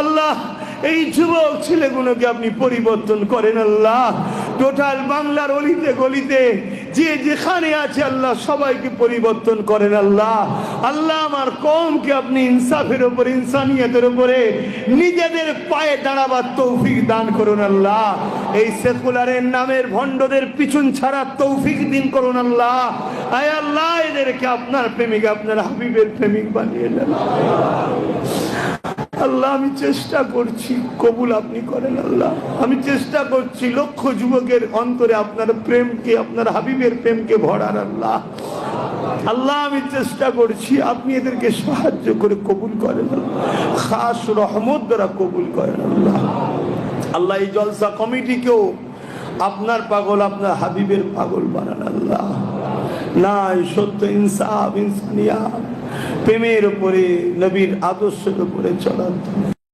আল্লাহ এই যুবক ছেলেগুলোকে আপনি পরিবর্তন করেন আল্লাহ। টোটাল বাংলার অলিতে গলিতে যে যেখানে আছে আল্লাহ সবাইকে পরিবর্তন করেন আল্লাহ। আল্লাহ আমার কওমকে আপনি ইনসাফের উপরে, ইনসানিয়তের উপরে নিজেদের পায়ে দাঁড়াবার তৌফিক দান করুন আল্লাহ। এই সেকুলারের নামের ভণ্ডদের পিছন ছাড়ার তৌফিক দিন করুন আল্লাহ। আয় আল্লাহ এদেরকে আপনার প্রেমিক, আপনার হাবিবের প্রেমিক বানিয়ে দেন আল্লাহ। আমি চেষ্টা করছি, কবুল আপনি করেন আল্লাহ। আমি চেষ্টা করছি লক্ষ যুবকের অন্তরে আপনার প্রেমকে, আপনার হাবিবের প্রেমকে ভরার আল্লাহ। আল্লাহ আমি চেষ্টা করছি, আপনি এদেরকে সাহায্য করে কবুল করেন আল্লাহ, খাস রহমত দ্বারা কবুল করেন আল্লাহ। আল্লাহ এই জলসা কমিটিকেও আপনার পাগল, আপনার হাবিবের পাগল বানান আল্লাহ। নাই সত্য, ইনসাফ, ইনসানিয়াত, প্রেমের উপরে, নবীর আদর্শের উপরে চলার